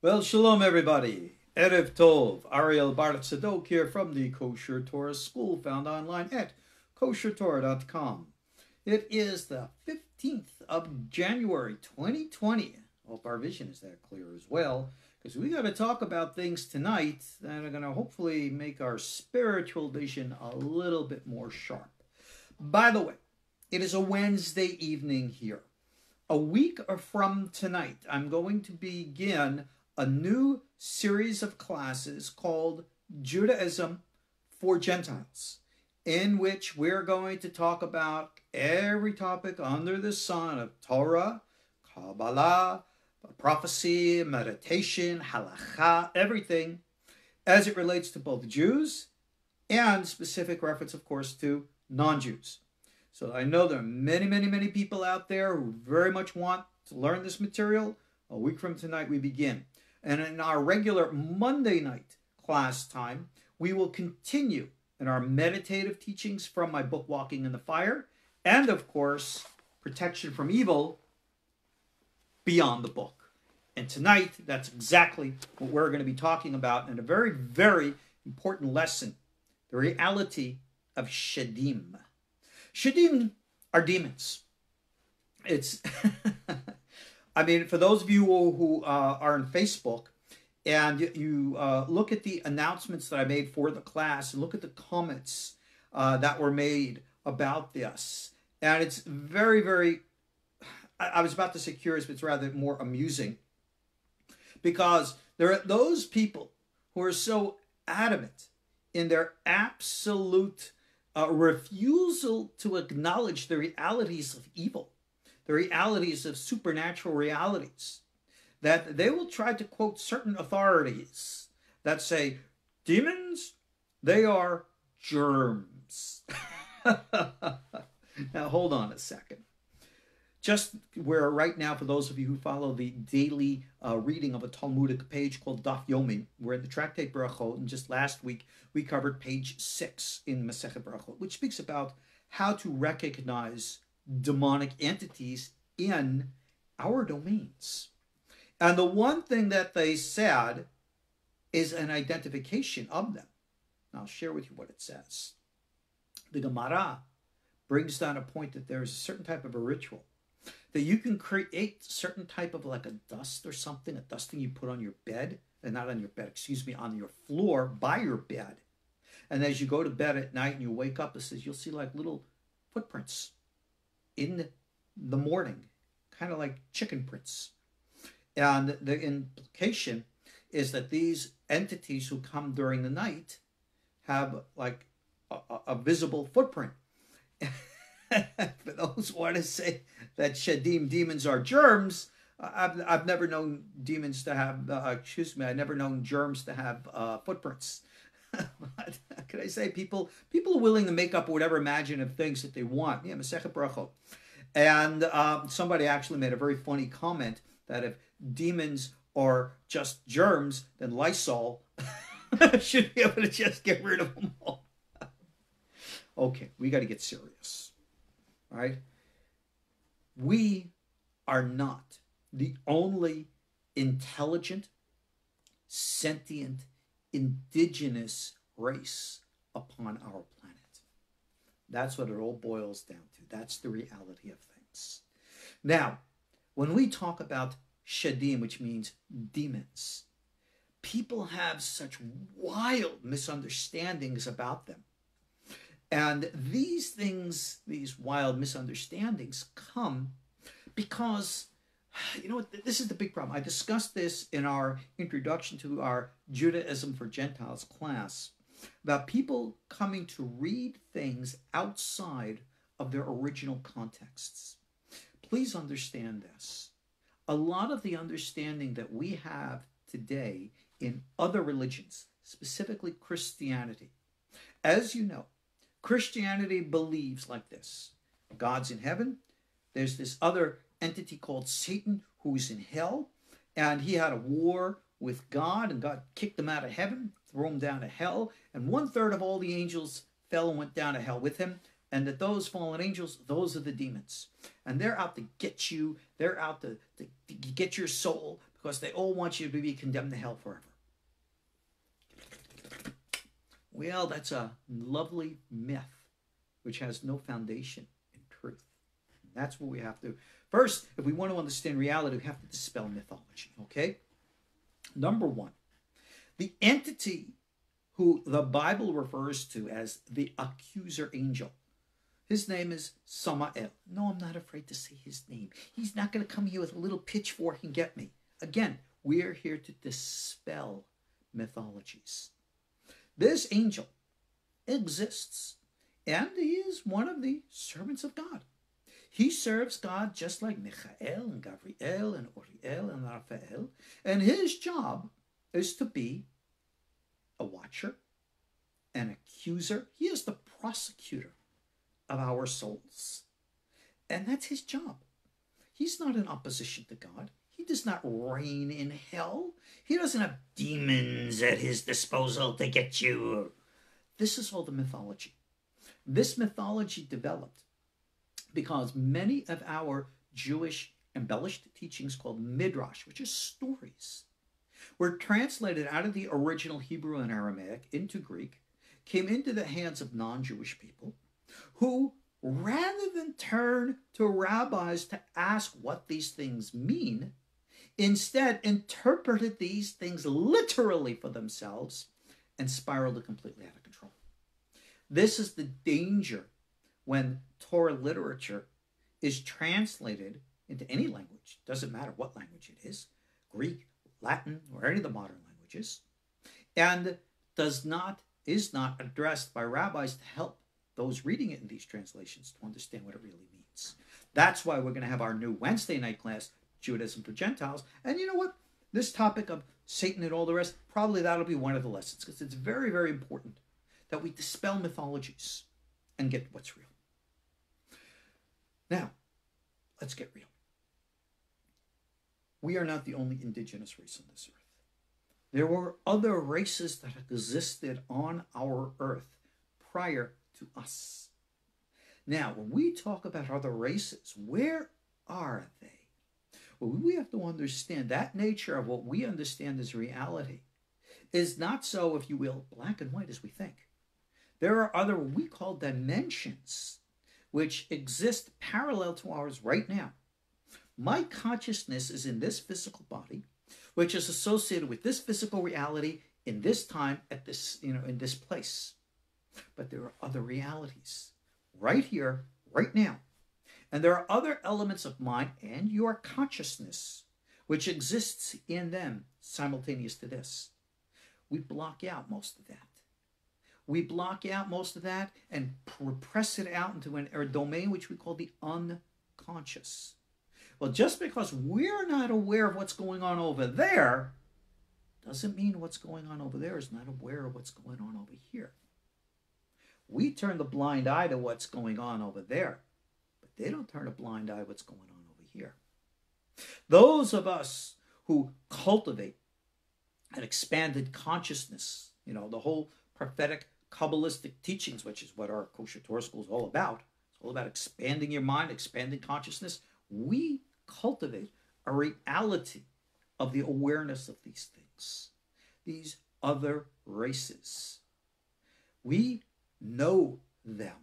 Well, shalom everybody. Erev Tov. Ariel Bar Tzadok here from the KosherTorah School, found online at KosherTorah.com. It is the 15th of January, 2020. Hope our vision is that clear as well, because we got to talk about things tonight that are going to hopefully make our spiritual vision a little bit more sharp. By the way, it is a Wednesday evening here. A week from tonight, I'm going to begin a new series of classes called Judaism for Gentiles, in which we're going to talk about every topic under the sun of Torah, Kabbalah, prophecy, meditation, halakha, everything as it relates to both Jews and specific reference, of course, to non-Jews. So I know there are many people out there who very much want to learn this material. A week from tonight, we begin. And in our regular Monday night class time, we will continue in our meditative teachings from my book, Walking in the Fire, and of course, Protection from Evil beyond the book. And tonight, that's exactly what we're going to be talking about in a very important lesson, the reality of Shedim. Shedim are demons. It's... I mean, for those of you who are on Facebook and you look at the announcements that I made for the class and look at the comments that were made about this, and it's very, I was about to say curious, but it's rather more amusing, because there are those people who are so adamant in their absolute refusal to acknowledge the realities of evil, the realities of supernatural realities, that they will try to quote certain authorities that say, demons, they are germs. Now, hold on a second. Just where right now, for those of you who follow the daily reading of a Talmudic page called Daf Yomi, we're in the Tractate Brachot, and just last week, we covered page 6 in Masechet Brachot, which speaks about how to recognize demonic entities in our domains. And the one thing that they said is an identification of them. And I'll share with you what it says. The Gemara brings down a point that there is a certain type of a ritual, that you can create certain type of like a dust or something, a dusting you put on your bed, and not on your bed, excuse me, on your floor by your bed. And as you go to bed at night and you wake up, it says you'll see like little footprints in the morning, kind of like chicken prints. And the implication is that these entities who come during the night have like a visible footprint. For those who want to say that Shedim, demons are germs, I've never known demons to have, I've never known germs to have footprints. But can I say, people are willing to make up whatever imaginative things that they want. Yeah, Masechet Brachot. And somebody actually made a very funny comment that if demons are just germs, then Lysol should be able to just get rid of them all. Okay, we got to get serious. All right? We are not the only intelligent, sentient, indigenous race upon our planet. That's what it all boils down to. That's the reality of things. Now, when we talk about Shedim, which means demons, people have such wild misunderstandings about them. And these things, these wild misunderstandings come because, you know what, this is the big problem. I discussed this in our introduction to our Judaism for Gentiles class, about people coming to read things outside of their original contexts. Please understand this. A lot of the understanding that we have today in other religions, specifically Christianity, as you know, Christianity believes like this: God's in heaven. There's this other entity called Satan who's in hell, and he had a war with God, and God kicked him out of heaven, threw him down to hell, and 1/3 of all the angels fell and went down to hell with him, and that those fallen angels, those are the demons. And they're out to get you. They're out to get your soul, because they all want you to be condemned to hell forever. Well, that's a lovely myth which has no foundation in truth. And that's what we have to. First, if we want to understand reality, we have to dispel mythology, okay? Number one, the entity who the Bible refers to as the accuser angel, his name is Samael. No, I'm not afraid to say his name. He's not going to come here with a little pitchfork and get me. Again, we're here to dispel mythologies. This angel exists, and he is one of the servants of God. He serves God just like Michael and Gabriel and Ariel and Raphael, and his job is to be a watcher, an accuser. He is the prosecutor of our souls, and that's his job. He's not in opposition to God. He does not reign in hell. He doesn't have demons at his disposal to get you. This is all the mythology. This mythology developed because many of our Jewish embellished teachings called midrash, which is stories, were translated out of the original Hebrew and Aramaic into Greek, came into the hands of non-Jewish people who, rather than turn to rabbis to ask what these things mean, instead interpreted these things literally for themselves and spiraled completely out of control. This is the danger when Torah literature is translated into any language. Doesn't matter what language it is, Greek, Latin, or any of the modern languages, and is not addressed by rabbis to help those reading it in these translations to understand what it really means. That's why we're going to have our new Wednesday night class, Judaism for Gentiles. And you know what? This topic of Satan and all the rest, probably that'll be one of the lessons, because it's very, very important that we dispel mythologies and get what's real. Now, let's get real. We are not the only indigenous race on this earth. There were other races that existed on our earth prior to us. Now, when we talk about other races, where are they? Well, we have to understand that nature of what we understand as reality is not so, if you will, black and white as we think. There are other, what we call dimensions, which exist parallel to ours right now. My consciousness is in this physical body, which is associated with this physical reality in this time, at this, in this place. But there are other realities right here, right now. And there are other elements of mind and your consciousness which exists in them simultaneous to this. We block out most of that. We block out most of that and repress it out into a domain which we call the unconscious. Well, just because we're not aware of what's going on over there doesn't mean what's going on over there is not aware of what's going on over here. We turn the blind eye to what's going on over there, but they don't turn a blind eye to what's going on over here. Those of us who cultivate an expanded consciousness, the whole prophetic Kabbalistic teachings, which is what our KosherTorah School is all about. It's all about expanding your mind, expanding consciousness. We cultivate a reality of the awareness of these things, these other races. We know them,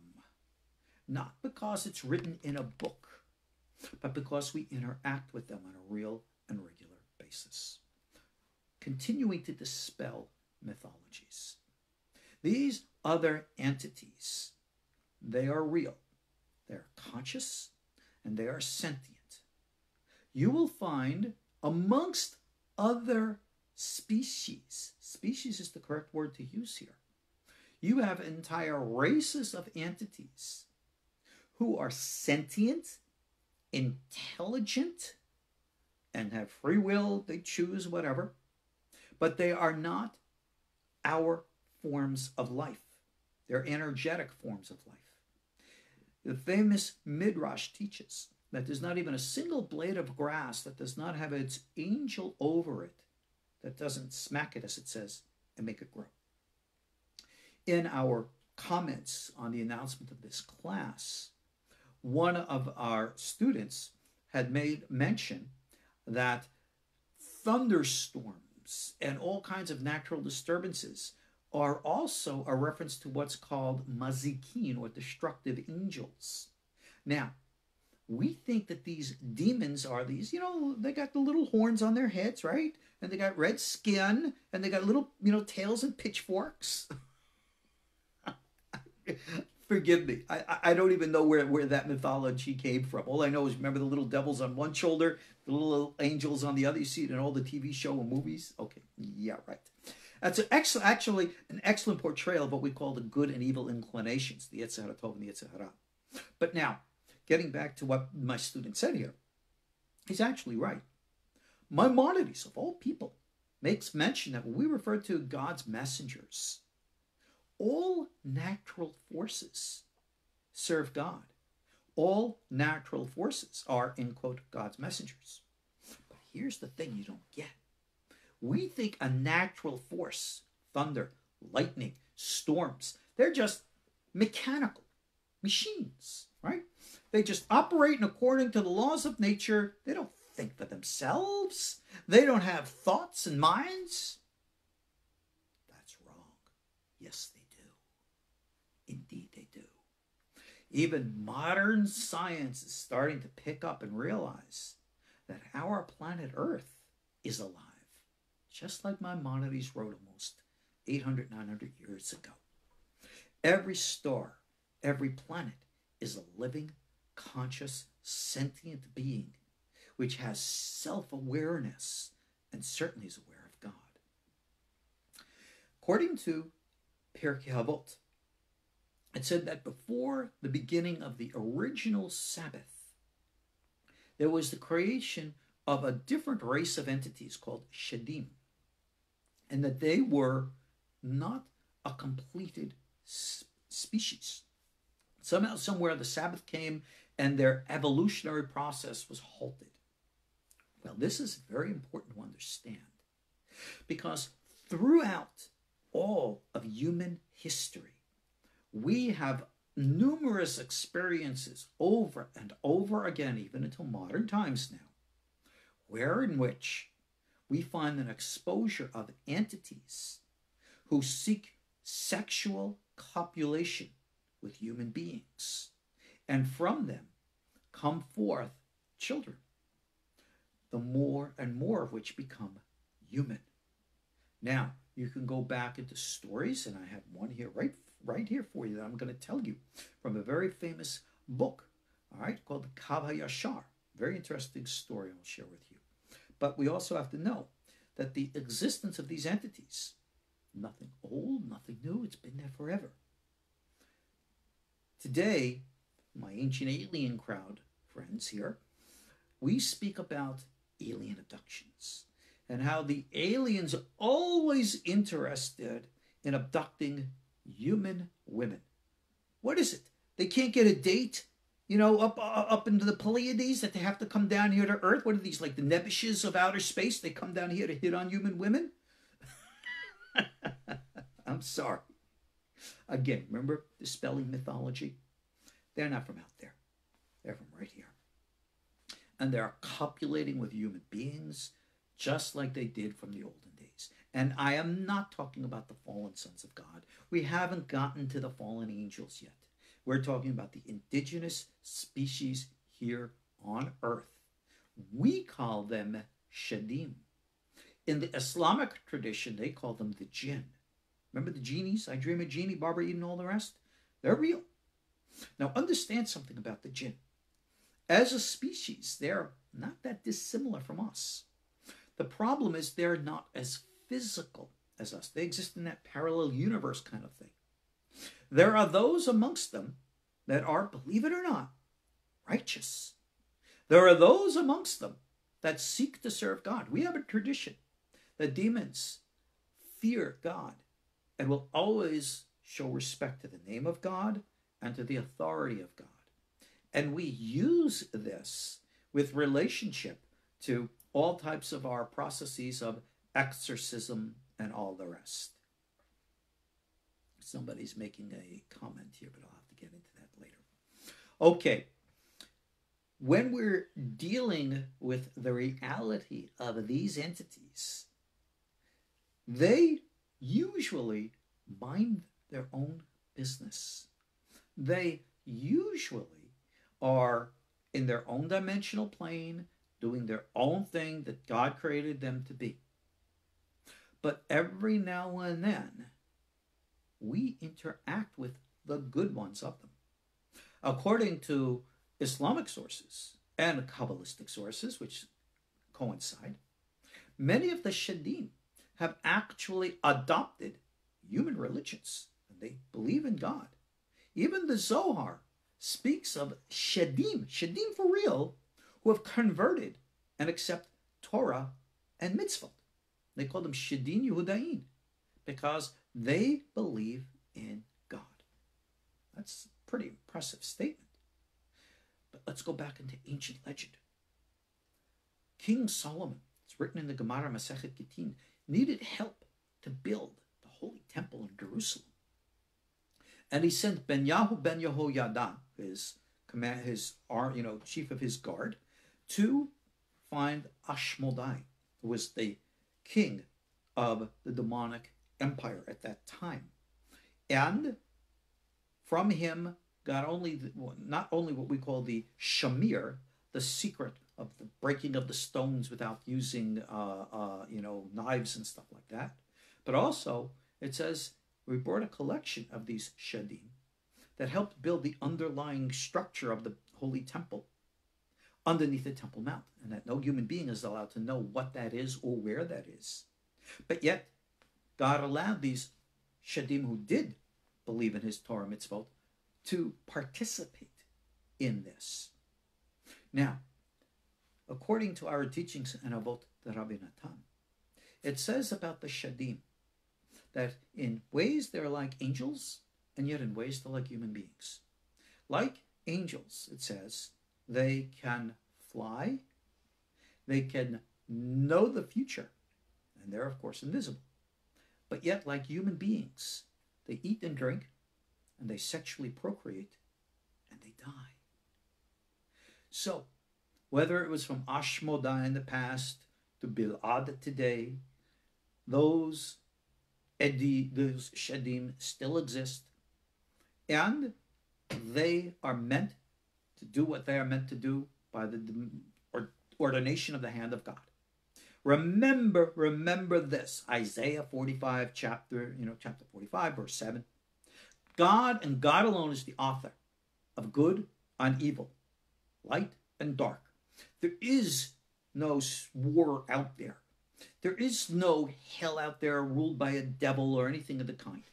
not because it's written in a book, but because we interact with them on a real and regular basis. Continuing to dispel mythologies. These other entities, they are real. They're conscious and they are sentient. You will find amongst other species is the correct word to use here. You have entire races of entities who are sentient, intelligent, and have free will. They choose whatever, but they are not our forms of life. They're energetic forms of life. The famous Midrash teaches that there's not even a single blade of grass that does not have its angel over it, that doesn't smack it, as it says, and make it grow. In our comments on the announcement of this class, one of our students had made mention that thunderstorms and all kinds of natural disturbances are also a reference to what's called mazikin, or destructive angels. Now, we think that these demons are these, they got the little horns on their heads, right? And they got red skin, and they got little, tails and pitchforks. Forgive me. I don't even know where that mythology came from. All I know is, remember the little devils on one shoulder, the little angels on the other. You see it in all the TV show and movies? Okay, yeah, right. That's actually an excellent portrayal of what we call the good and evil inclinations, the Yetzer Tov and the Yetzer Hara. But now, getting back to what my student said here, he's actually right. Maimonides, of all people, makes mention that when we refer to God's messengers, all natural forces serve God. All natural forces are, in quote, God's messengers. But here's the thing you don't get. We think a natural force, thunder, lightning, storms, they're just mechanical machines, right? They just operate according to the laws of nature. They don't think for themselves. They don't have thoughts and minds. That's wrong. Yes, they do. Indeed, they do. Even modern science is starting to pick up and realize that our planet Earth is alive, just like Maimonides wrote almost 800, 900 years ago. Every star, every planet is a living, conscious, sentient being which has self-awareness and certainly is aware of God. According to Pirkei Avot, it said that before the beginning of the original Sabbath, there was the creation of a different race of entities called Shedim, and that they were not a completed species. Somehow, somewhere, the Sabbath came and their evolutionary process was halted. Well, this is very important to understand, because throughout all of human history, we have numerous experiences over and over again, even until modern times now, in which we find an exposure of entities who seek sexual copulation with human beings, and from them come forth children, the more and more of which become human. Now, you can go back into stories, and I have one here right here for you that I'm going to tell you from a very famous book, all right, called the Kav HaYashar. Very interesting story I'll share with you. But we also have to know that the existence of these entities, nothing old, nothing new, it's been there forever. Today, my ancient alien crowd friends here, we speak about alien abductions and how the aliens are always interested in abducting human women. What is it? They can't get a date, up into the Pleiades, that they have to come down here to Earth? What are these, like the Nebushes of outer space? They come down here to hit on human women? I'm sorry. Again, remember dispelling mythology? They're not from out there. They're from right here. And they're copulating with human beings just like they did from the olden days. And I am not talking about the fallen sons of God. We haven't gotten to the fallen angels yet. We're talking about the indigenous species here on Earth. We call them Shedim. In the Islamic tradition, they call them the jinn. Remember the genies? I Dream of Genie, Barbara Eden, all the rest? They're real. Now, understand something about the jinn. As a species, they're not that dissimilar from us. The problem is they're not as physical as us. They exist in that parallel universe kind of thing. There are those amongst them that are, believe it or not, righteous. There are those amongst them that seek to serve God. We have a tradition that demons fear God and will always show respect to the name of God and to the authority of God. And we use this with relationship to all types of our processes of exorcism and all the rest. Somebody's making a comment here, but I'll have to get into that later. Okay. when we're dealing with the reality of these entities, they usually mind their own business. They usually are in their own dimensional plane, doing their own thing that God created them to be. But every now and then, we interact with the good ones of them. According to Islamic sources and Kabbalistic sources, which coincide, many of the Shedim have actually adopted human religions, and they believe in God. Even the Zohar speaks of Shedim for real, who have converted and accept Torah and mitzvot. They call them Shedim Yehudaim because they believe in God. That's a pretty impressive statement. But let's go back into ancient legend. King Solomon, it's written in the Gemara Masechet Gittin, needed help to build the Holy Temple in Jerusalem. And he sent Benyahu ben Yehoyada, his chief of his guard, to find Ashmodai, who was the king of the demonic empire at that time. And from him got not only what we call the shamir, the secret of the breaking of the stones without using knives and stuff like that, but also it says we brought a collection of these shedim that helped build the underlying structure of the holy temple underneath the Temple Mount, and that no human being is allowed to know what that is or where that is. But yet, God allowed these shedim who did believe in his Torah mitzvot to participate in this. Now, according to our teachings in Avot the Rabbi Natan, it says about the shedim that in ways they're like angels, and yet in ways they're like human beings. Like angels, it says, they can fly, they can know the future, and they're, of course, invisible. But yet, like human beings, they eat and drink, and they sexually procreate, and they die. So, whether it was from Ashmodai in the past to Bil'ad today, those shedim still exist, and they are meant to do what they are meant to do by the ordination of the hand of God. Remember this, Isaiah 45, chapter 45, verse 7. God and God alone is the author of good and evil, light and dark. There is no war out there. There is no hell out there ruled by a devil or anything of the kind.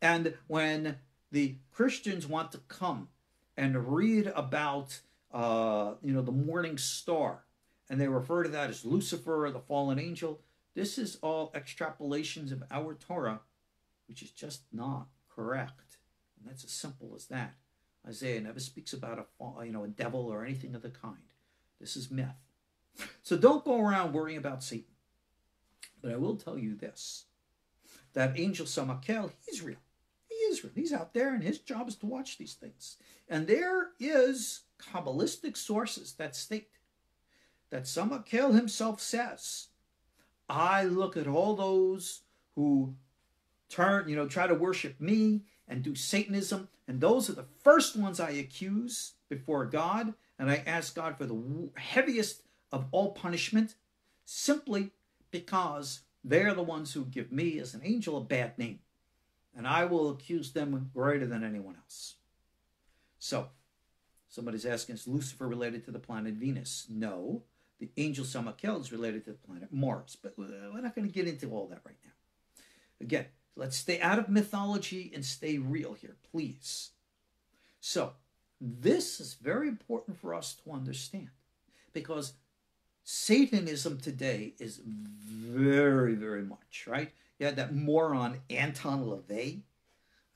And when the Christians want to come and read about, the morning star, and they refer to that as Lucifer or the fallen angel, this is all extrapolations of our Torah, which is just not correct. And that's as simple as that. Isaiah never speaks about a devil or anything of the kind. This is myth. So don't go around worrying about Satan. But I will tell you this, that angel Samakel, he's real. He is real. He's out there, and his job is to watch these things. And there is Kabbalistic sources that state that Samakel himself says, I look at all those who try to worship me and do Satanism, and those are the first ones I accuse before God, and I ask God for the heaviest of all punishment, simply because they're the ones who give me as an angel a bad name, and I will accuse them greater than anyone else. So, somebody's asking, is Lucifer related to the planet Venus? No. The angel Samakel is related to the planet Mars, but we're not going to get into all that right now. Again, let's stay out of mythology and stay real here, please. So, this is very important for us to understand, because Satanism today is very, very much, right? You had that moron Anton LaVey.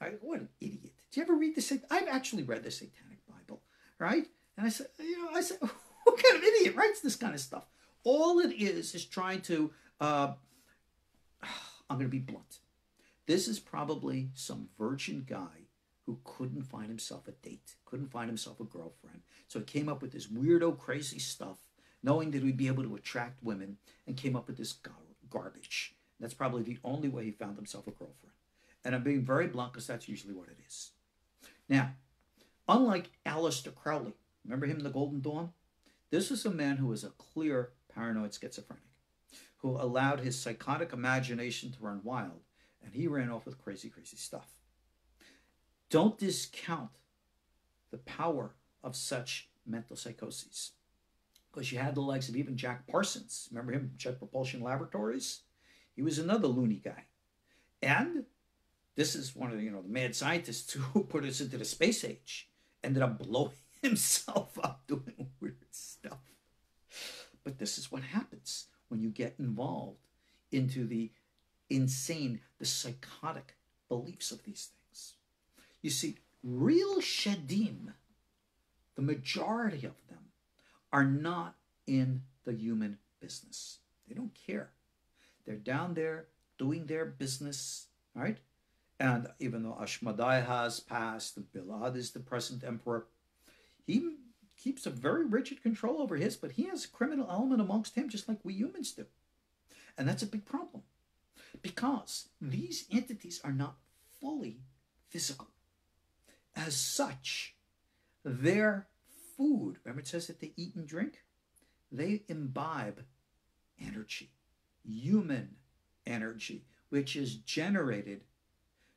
Right? What an idiot. Did you ever read the I've actually read the Satanic Bible, right? And I said, what kind of idiot writes this kind of stuff? All it is trying to, I'm going to be blunt. This is probably some virgin guy who couldn't find himself a date, couldn't find himself a girlfriend. So he came up with this weirdo, crazy stuff, knowing that he'd be able to attract women, and came up with this garbage. That's probably the only way he found himself a girlfriend. And I'm being very blunt because that's usually what it is. Now, unlike Aleister Crowley, remember him in the Golden Dawn? This was a man who was a clear paranoid schizophrenic, who allowed his psychotic imagination to run wild, and he ran off with crazy, crazy stuff. Don't discount the power of such mental psychoses, because you had the likes of even Jack Parsons. Remember him, Jet Propulsion Laboratories? He was another loony guy. And this is one of the, the mad scientists who put us into the space age, ended up blowing himself up doing weird stuff. But this is what happens when you get involved into the insane, the psychotic beliefs of these things. You see, real Shedim, the majority of them, are not in the human business. They don't care. They're down there doing their business, right? And even though Ashmedai has passed, Bilad is the present emperor, he keeps a very rigid control over his, but he has a criminal element amongst him, just like we humans do. And that's a big problem, because these entities are not fully physical. As such, their food, remember it says that they eat and drink? They imbibe energy, human energy, which is generated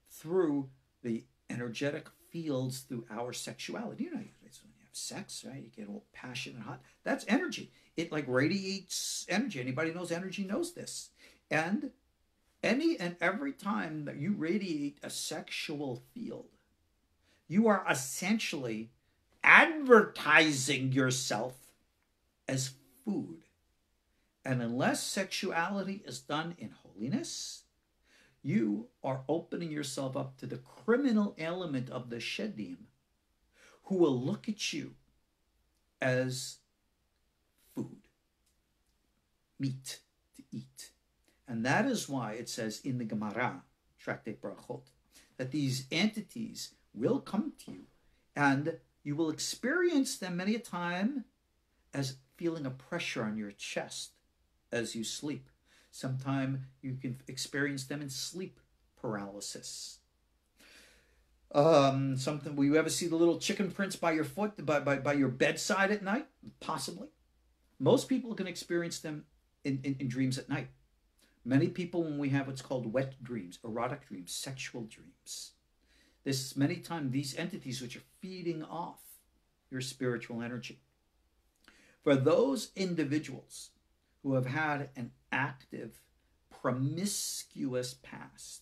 through the energetic fields through our sexuality. When you have sex, right? You get all passionate and hot. That's energy. It like radiates energy. Anybody knows energy knows this. And any and every time that you radiate a sexual field, you are essentially advertising yourself as food. And unless sexuality is done in holiness, you are opening yourself up to the criminal element of the Shedim, who will look at you as food, meat to eat. And that is why it says in the Gemara, Tractate Brachot, that these entities will come to you, and you will experience them many a time as feeling a pressure on your chest as you sleep. Sometimes you can experience them in sleep paralysis. Something, will you ever see the little chicken prints by your foot, by your bedside at night? Possibly. Most people can experience them in dreams at night. Many people, when we have what's called wet dreams, erotic dreams, sexual dreams, this is many times these entities which are feeding off your spiritual energy. For those individuals who have had an active, promiscuous past,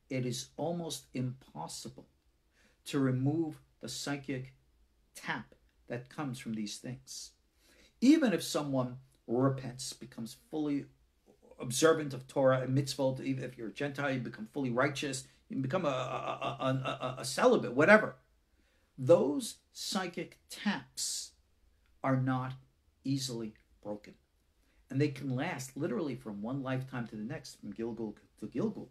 it is almost impossible to remove the psychic tap that comes from these things. Even if someone repents, becomes fully observant of Torah and mitzvot, even if you're a Gentile, you become fully righteous, you can become a celibate, whatever. Those psychic taps are not easily broken. And they can last literally from one lifetime to the next, from Gilgul to Gilgul.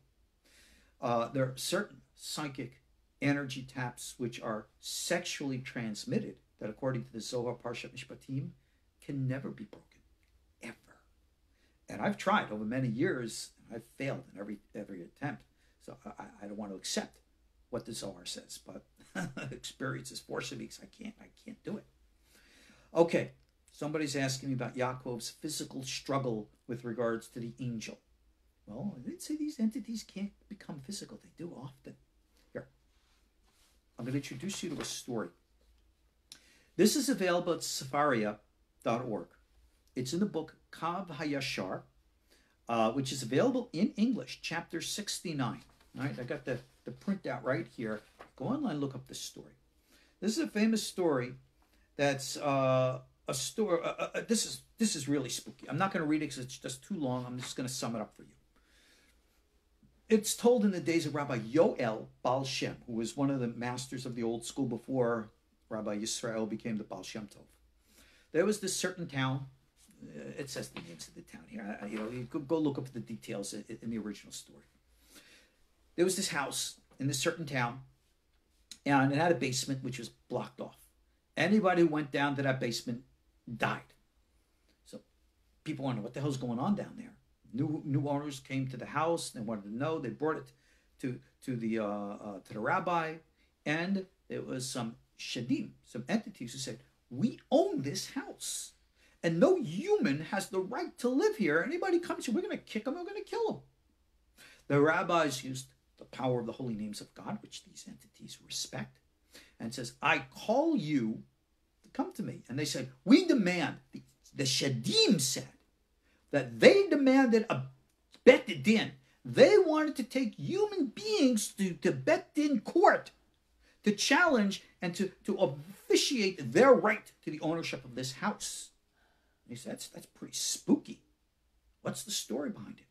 There are certain psychic energy taps which are sexually transmitted that, according to the Zohar Parshat Mishpatim, can never be broken, ever. And I've tried over many years, and I've failed in every attempt. So I don't want to accept what the Zohar says, but experience is forcing me because I can't do it. Okay, somebody's asking me about Yaakov's physical struggle with regards to the angel. Well, I didn't say these entities can't become physical. They do often. Here, I'm going to introduce you to a story. This is available at Sefaria.org. It's in the book Kav HaYashar, which is available in English, chapter 69. All right, I got the printout right here. Go online, look up this story. This is a famous story that's a story. This is really spooky. I'm not going to read it because it's just too long. I'm just going to sum it up for you. It's told in the days of Rabbi Yoel Baal Shem, who was one of the masters of the old school before Rabbi Yisrael became the Baal Shem Tov. There was this certain town. It says the names of the town here. You could go look up the details in the original story. There was this house in this certain town, And it had a basement which was blocked off. Anybody who went down to that basement died. So people wonder what the hell's going on down there. New owners came to the house. They wanted to know. They brought it to the rabbi, and it was some Shedim, some entities who said, "We own this house, and no human has the right to live here. Anybody comes here, we're going to kick them. We're going to kill them." The rabbis used the power of the holy names of God, which these entities respect, and says, "I call you to come to me." And they said, "We demand." The Shedim said that they demanded a bet din. They wanted to take human beings to bet din court to challenge and to officiate their right to the ownership of this house. And he said, that's pretty spooky. What's the story behind it?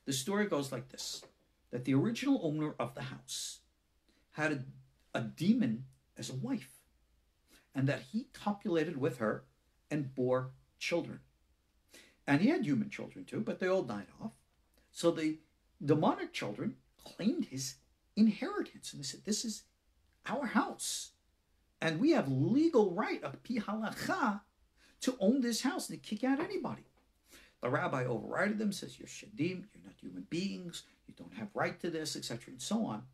The story goes like this, that the original owner of the house had a demon as a wife, and that he copulated with her and bore children. And he had human children too, but they all died off. So the demonic children claimed his inheritance, and they said, "This is our house, and we have legal right, of pi halacha, to own this house and to kick out anybody." The rabbi overrided them, says, "You're Shedim, you're not human beings, you don't have right to this," etc., and so on,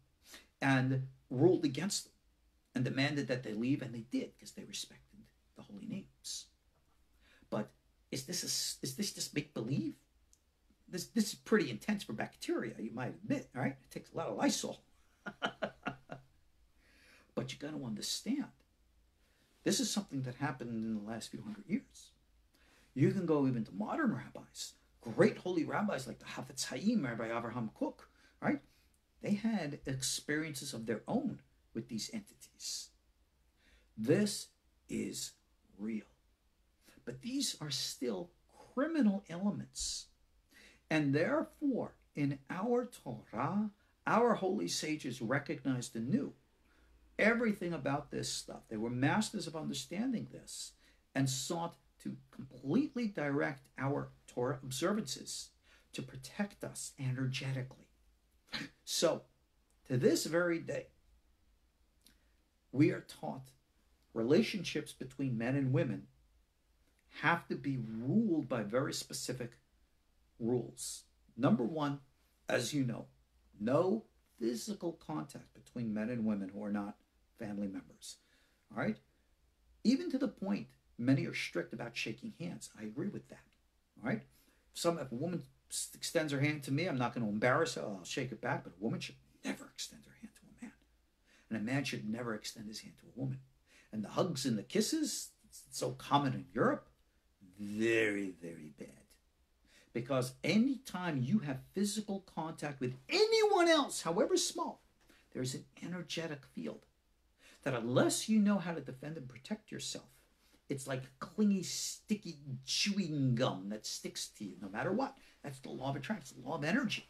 and ruled against them and demanded that they leave, and they did, because they respected the holy names. But is this just make-believe? This is pretty intense for bacteria, you might admit, all right? It takes a lot of Lysol. But you got to understand, this is something that happened in the last few hundred years. You can go even to modern rabbis, great holy rabbis like the Hafetz Haim, Rabbi Avraham Kook, right? They had experiences of their own with these entities. This is real. But these are still criminal elements. And therefore, in our Torah, our holy sages recognized and knew everything about this stuff. They were masters of understanding this and sought to completely direct our Torah observances to protect us energetically. So, to this very day, we are taught relationships between men and women have to be ruled by very specific rules. Number one, as you know, no physical contact between men and women who are not family members. All right? Even to the point, many are strict about shaking hands. I agree with that. All right? If a woman extends her hand to me, I'm not going to embarrass her. I'll shake it back. But a woman should never extend her hand to a man. And a man should never extend his hand to a woman. And the hugs and the kisses, it's so common in Europe, very, very bad. Because anytime you have physical contact with anyone else, however small, there's an energetic field that unless you know how to defend and protect yourself, it's like clingy, sticky chewing gum that sticks to you no matter what. That's the law of attraction, the law of energy.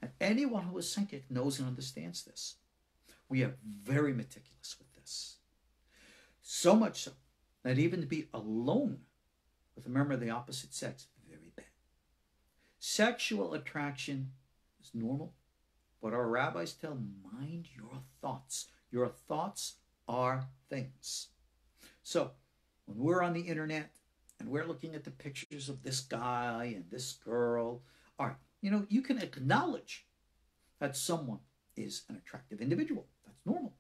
And anyone who is psychic knows and understands this. We are very meticulous with this. So much so that even to be alone with a member of the opposite sex, very bad. Sexual attraction is normal, but our rabbis tell, mind your thoughts. Your thoughts are things. So, when we're on the internet and we're looking at the pictures of this guy and this girl, all right, you can acknowledge that someone is an attractive individual. That's normal.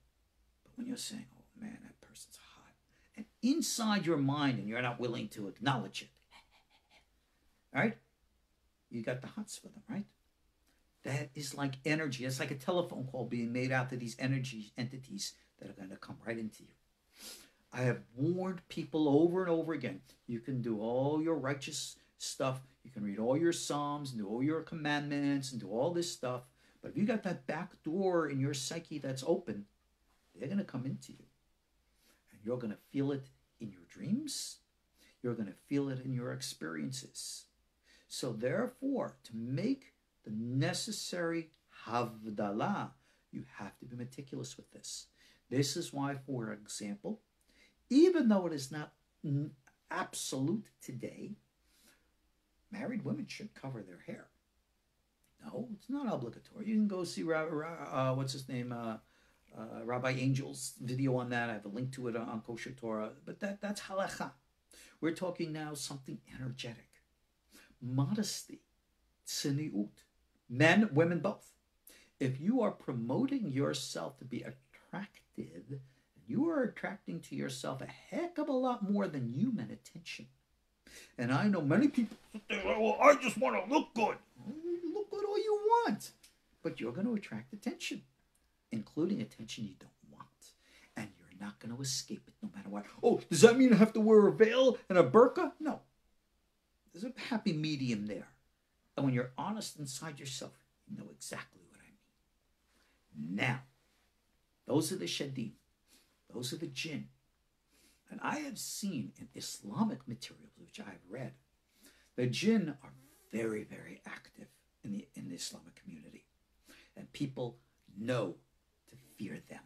But when you're saying, oh man, that person's hot, and inside your mind and you're not willing to acknowledge it, all right, you got the hots for them, right? That is like energy. It's like a telephone call being made out to these energy entities that are going to come right into you. I have warned people over and over again. You can do all your righteous stuff. You can read all your Psalms and do all your commandments and do all this stuff. But if you got that back door in your psyche that's open, they're going to come into you. And you're going to feel it in your dreams. You're going to feel it in your experiences. So therefore, to make the necessary havdalah, you have to be meticulous with this. This is why, for example, even though it is not absolute today, married women should cover their hair. No, it's not obligatory. You can go see what's his name, Rabbi Angel's video on that. I have a link to it on Kosher Torah. But that's halacha. We're talking now something energetic. Modesty, tzniut. Men, women, both. If you are promoting yourself to be attractive, you are attracting to yourself a heck of a lot more than human attention. And I know many people sit there, well, I just want to look good. Look good all you want. But you're going to attract attention, including attention you don't want. And you're not going to escape it no matter what. Oh, does that mean I have to wear a veil and a burqa? No. There's a happy medium there. And when you're honest inside yourself, you know exactly what I mean. Now, those are the Shedim. Those are the jinn. And I have seen in Islamic materials, which I have read, the jinn are very, very active in the Islamic community. And people know to fear them.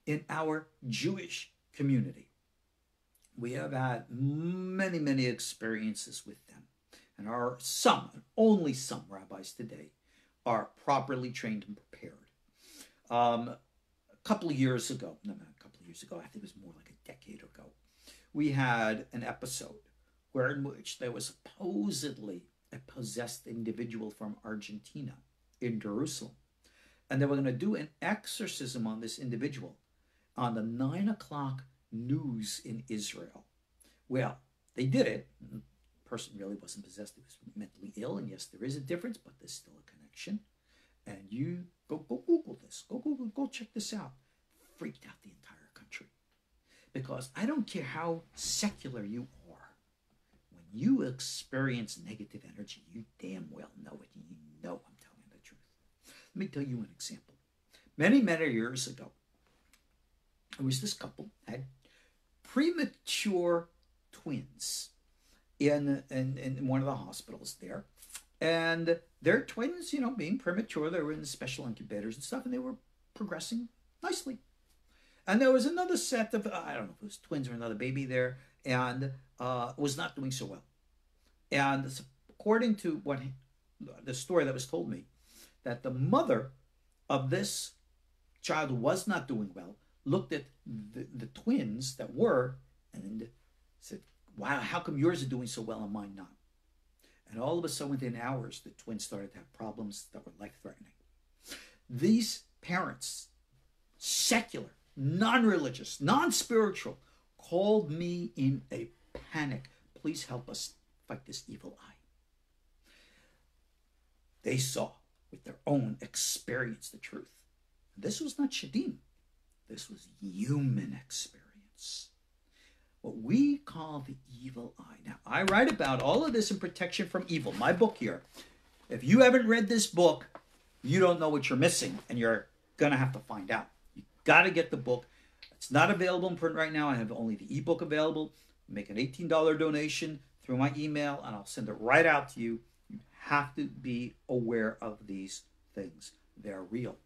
In our Jewish community, we have had many, many experiences with them. And only some rabbis today are properly trained and prepared. A couple of years ago, I think it was more like a decade ago, we had an episode in which there was supposedly a possessed individual from Argentina in Jerusalem. And they were going to do an exorcism on this individual on the 9 o'clock news in Israel. Well, they did it. The person really wasn't possessed. He was mentally ill. And yes, there is a difference, but there's still a connection. And you go Google this. Go check this out. Freaked out the entire country. Because I don't care how secular you are. When you experience negative energy, you damn well know it. You know I'm telling the truth. Let me tell you an example. Many, many years ago, there was this couple had premature twins in one of the hospitals there. And their twins, being premature, they were in special incubators and stuff, and they were progressing nicely. And there was another set of, I don't know if it was twins or another baby there, and was not doing so well. And according to the story that was told me, that the mother of this child who was not doing well looked at the twins that were and said, wow, how come yours are doing so well and mine not? And all of a sudden, within hours, the twins started to have problems that were life-threatening. These parents, secular, non-religious, non-spiritual, called me in a panic. Please help us fight this evil eye. They saw with their own experience the truth. This was not Shedim. This was human experience. What we call the evil eye. Now, I write about all of this in Protection from Evil, my book here. If you haven't read this book, you don't know what you're missing, and you're going to have to find out. You got to get the book. It's not available in print right now. I have only the ebook available. Make an $18 donation through my email, and I'll send it right out to you. You have to be aware of these things. They're real.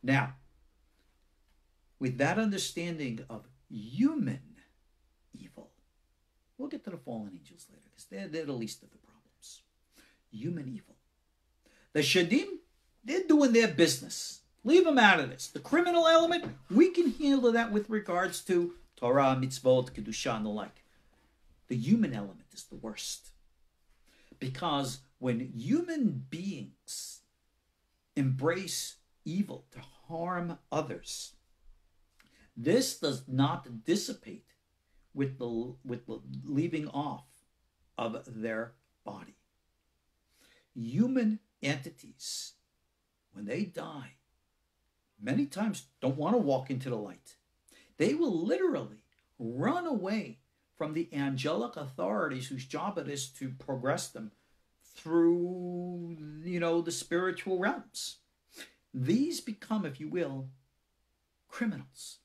Now, with that understanding of human evil, we'll get to the fallen angels later, because they're the least of the problems. Human evil. The Shedim, they're doing their business. Leave them out of this. The criminal element, we can handle that with regards to Torah, mitzvot, kedusha, and the like. The human element is the worst. Because when human beings embrace evil to harm others, this does not dissipate with the leaving off of their body. Human entities, when they die, many times don't want to walk into the light. They will literally run away from the angelic authorities whose job it is to progress them through, the spiritual realms. These become, if you will, criminals.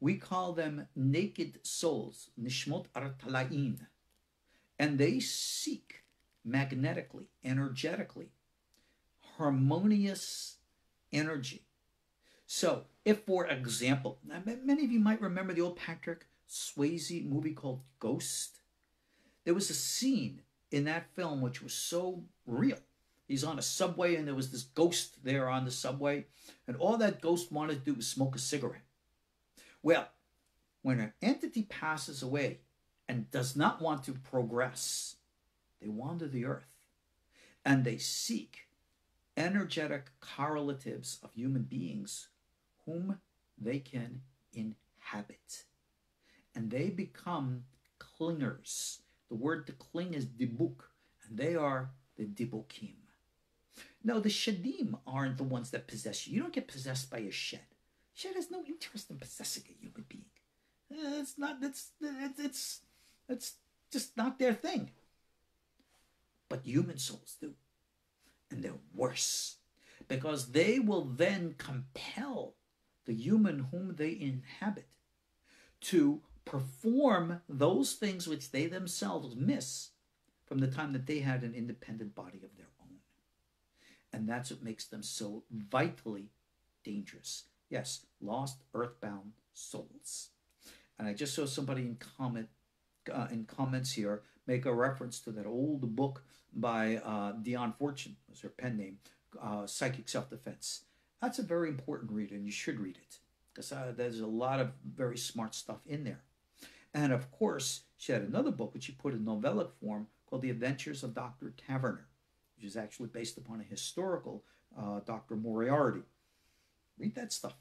We call them naked souls, nishmot artalain. And they seek magnetically, energetically, harmonious energy. So, if, for example, many of you might remember the old Patrick Swayze movie called Ghost. There was a scene in that film which was so real, He's on a subway, and there was this ghost there on the subway, and all that ghost wanted to do was smoke a cigarette. Well, when an entity passes away and does not want to progress, they wander the earth, and they seek energetic correlatives of human beings whom they can inhabit. And they become clingers. The word to cling is Dibbuk, and they are the Dibbukim. No, the Shedim aren't the ones that possess you. You don't get possessed by a shed. Shed has no interest in possessing a human being. It's just not their thing. But human souls do. And they're worse, because they will then compel the human whom they inhabit to perform those things which they themselves miss from the time that they had an independent body of their own. And that's what makes them so vitally dangerous. Yes, lost earthbound souls. And I just saw somebody in comments here make a reference to that old book by Dion Fortune, was her pen name, Psychic Self-Defense. That's a very important read, and you should read it, because there's a lot of very smart stuff in there. And of course, she had another book which she put in novella form called The Adventures of Dr. Taverner, which is actually based upon a historical Dr. Moriarty. Read that stuff,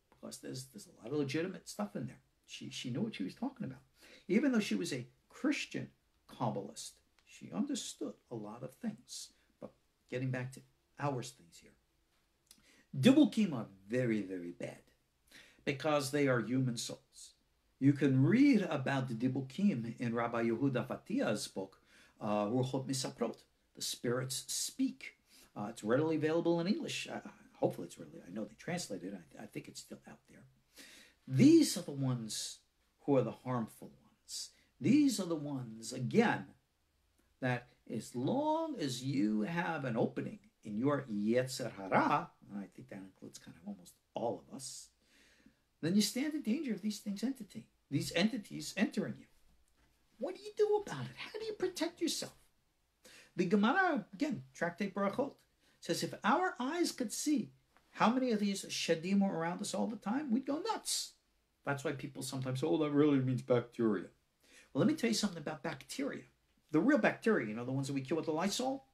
because there's a lot of legitimate stuff in there. She knew what she was talking about. Even though she was a Christian Kabbalist, she understood a lot of things. But getting back to our things here. Dibbukim are very, very bad, because they are human souls. You can read about the Dibbukim in Rabbi Yehuda Fatia's book, Ruchot Misaprot, The Spirits Speak. It's readily available in English. Hopefully it's readily. I know they translated it. I think it's still out there. These are the ones who are the harmful ones. These are the ones, again, that as long as you have an opening in your Yetzer Hara, and I think that includes kind of almost all of us, then you stand in danger of these entities entering you. What do you do about it? How do you protect yourself? The Gemara, again, Tractate Barachot, says if our eyes could see how many of these Shedim are around us all the time, we'd go nuts. That's why people sometimes say, oh, that really means bacteria. Well, let me tell you something about bacteria. The real bacteria, you know, the ones that we kill with the Lysol,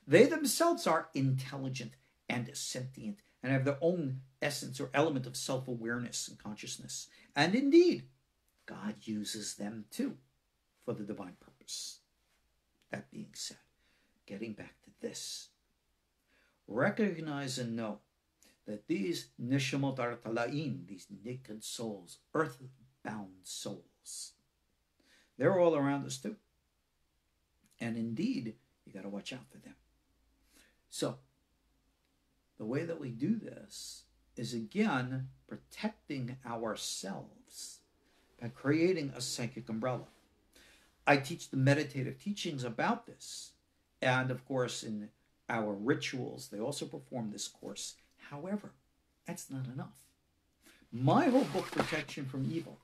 they themselves are intelligent and sentient and have their own essence or element of self-awareness and consciousness. And indeed, God uses them too for the divine purpose. That being said, getting back to this, recognize and know that these nishamot artalain, these naked souls, earthbound souls, they're all around us too. And indeed, you got to watch out for them. So, the way that we do this is, again, protecting ourselves by creating a psychic umbrella. I teach the meditative teachings about this. And, of course, in our rituals, they also perform this course. However, that's not enough. My whole book, Protection from Evil,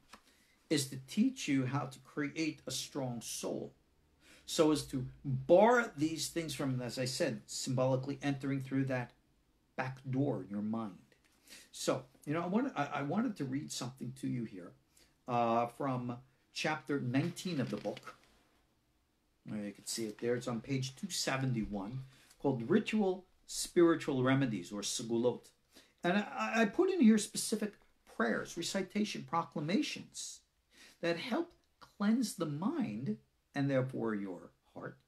is to teach you how to create a strong soul, so as to bar these things from, as I said, symbolically entering through that back door in your mind. So, you know, I wanted to read something to you here from chapter 19 of the book. You can see it there. It's on page 271, called Ritual Spiritual Remedies, or Segulot. And I put in here specific prayers, recitation, proclamations that help cleanse the mind, and therefore your heart,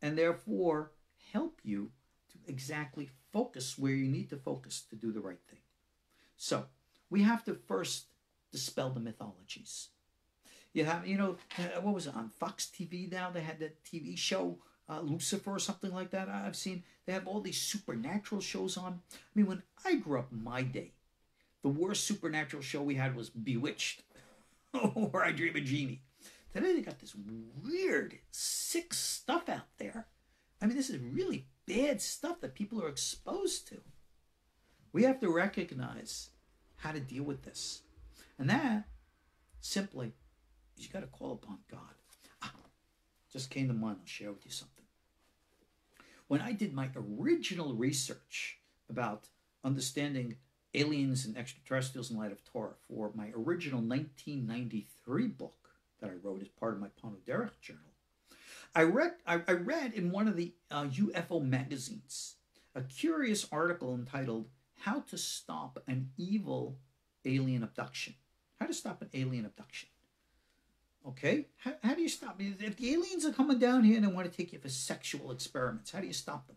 and therefore help you to exactly focus where you need to focus to do the right thing. So we have to first dispel the mythologies. You have, you know, what was it, on Fox TV now? They had that TV show, Lucifer or something like that. I've seen, they have all these supernatural shows on. I mean, when I grew up in my day, the worst supernatural show we had was Bewitched, or I Dream a Genie. Today they got this weird, sick stuff out there. I mean, this is really bad stuff that people are exposed to. We have to recognize how to deal with this. And that, simply, is you got to call upon God. Just came to mind, I'll share with you something. When I did my original research about understanding aliens and extraterrestrials in light of Torah for my original 1993 book that I wrote as part of my Pano Derech journal, I read in one of the UFO magazines a curious article entitled "How to Stop an Evil Alien Abduction." How to stop an alien abduction. Okay? How do you stop it? If the aliens are coming down here and they want to take you for sexual experiments, how do you stop them?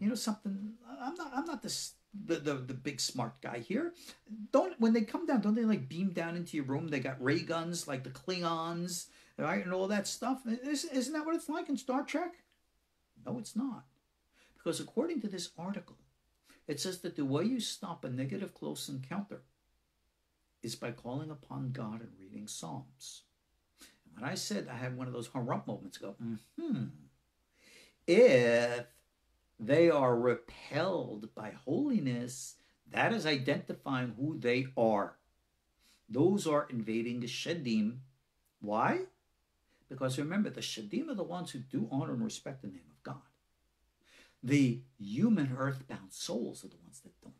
You know something? I'm not the big smart guy here. When they come down, don't they like beam down into your room? They got ray guns like the Klingons, right, and all that stuff. Isn't that what it's like in Star Trek? No, it's not. Because according to this article, it says that the way you stop a negative close encounter is by calling upon God and reading Psalms. And when I said I had one of those hump moments, I go, if they are repelled by holiness, that is identifying who they are. Those are invading the Shedim. Why? Because remember, the Shedim are the ones who do honor and respect the name of God. The human earthbound souls are the ones that don't.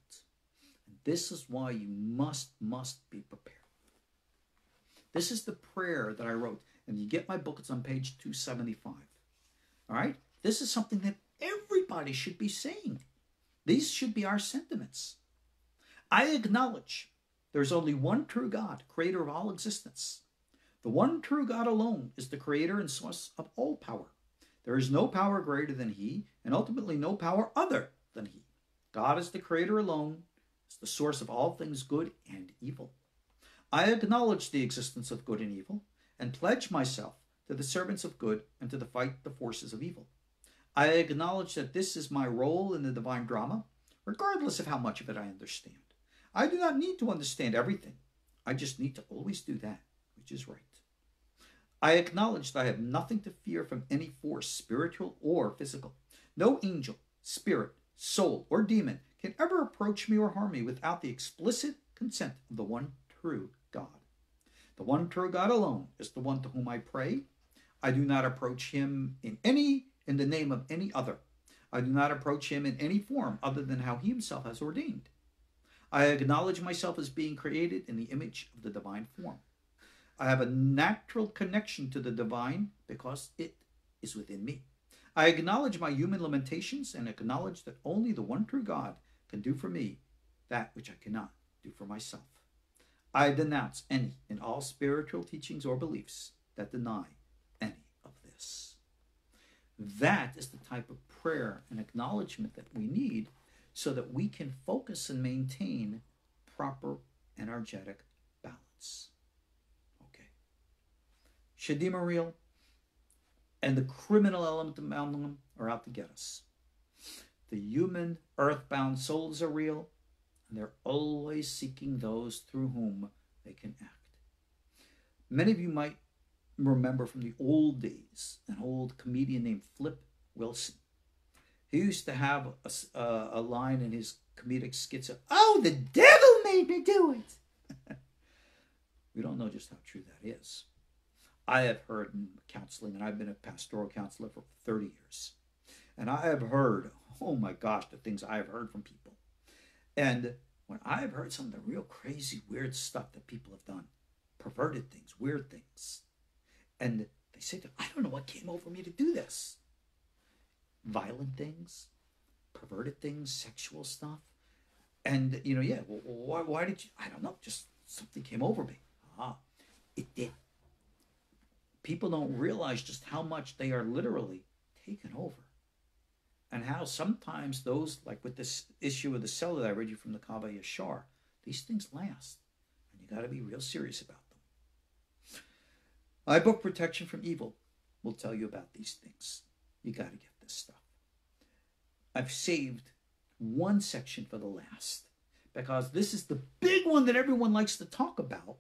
And this is why you must be prepared. This is the prayer that I wrote. And you get my book, it's on page 275. All right? This is something that everybody should be saying. These should be our sentiments. I acknowledge there's only one true God, creator of all existence. The one true God alone is the creator and source of all power. There is no power greater than he, and ultimately no power other than he. God is the creator alone, is the source of all things good and evil. I acknowledge the existence of good and evil, and pledge myself to the servants of good and to the fight the forces of evil. I acknowledge that this is my role in the divine drama, regardless of how much of it I understand. I do not need to understand everything. I just need to always do that which is right. I acknowledge that I have nothing to fear from any force, spiritual or physical. No angel, spirit, soul, or demon can ever approach me or harm me without the explicit consent of the one true God. The one true God alone is the one to whom I pray. I do not approach him in the name of any other. I do not approach him in any form other than how he himself has ordained. I acknowledge myself as being created in the image of the divine form. I have a natural connection to the divine because it is within me. I acknowledge my human limitations and acknowledge that only the one true God can do for me that which I cannot do for myself. I denounce any and all spiritual teachings or beliefs that deny any of this. That is the type of prayer and acknowledgement that we need so that we can focus and maintain proper energetic balance. Okay. Shedim are real, and the criminal element among them are out to get us. The human earthbound souls are real, and they're always seeking those through whom they can act. Many of you might remember from the old days an old comedian named Flip Wilson. He used to have a line in his comedic skits of, "Oh, the devil made me do it." We don't know just how true that is. I have heard in counseling, and I've been a pastoral counselor for 30 years, and I have heard, oh my gosh, the things I have heard from people. And when I've heard some of the real crazy, weird stuff that people have done, perverted things, weird things, and they say, I don't know what came over me to do this. Violent things, perverted things, sexual stuff. And, why did you, I don't know, just something came over me. It did. People don't realize just how much they are literally taken over. And how sometimes those, like with this issue of the cell that I read you from the Kava Yashar, these things last. And you got to be real serious about them. My book, Protection from Evil, will tell you about these things. You got to get this stuff. I've saved one section for the last, because this is the big one that everyone likes to talk about,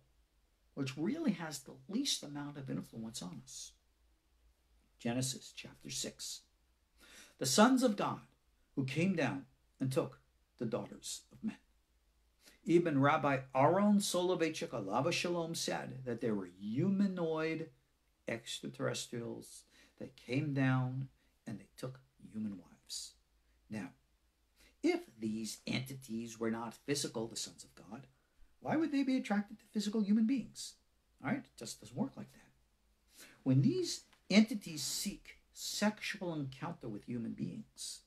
which really has the least amount of influence on us. Genesis chapter 6. The sons of God who came down and took the daughters of men. Even Rabbi Aaron Soloveitchik, Alava Shalom, said that there were humanoid extraterrestrials that came down and they took human wives. these entities were not physical, the sons of God, why would they be attracted to physical human beings? All right, it just doesn't work like that. When these entities seek sexual encounter with human beings,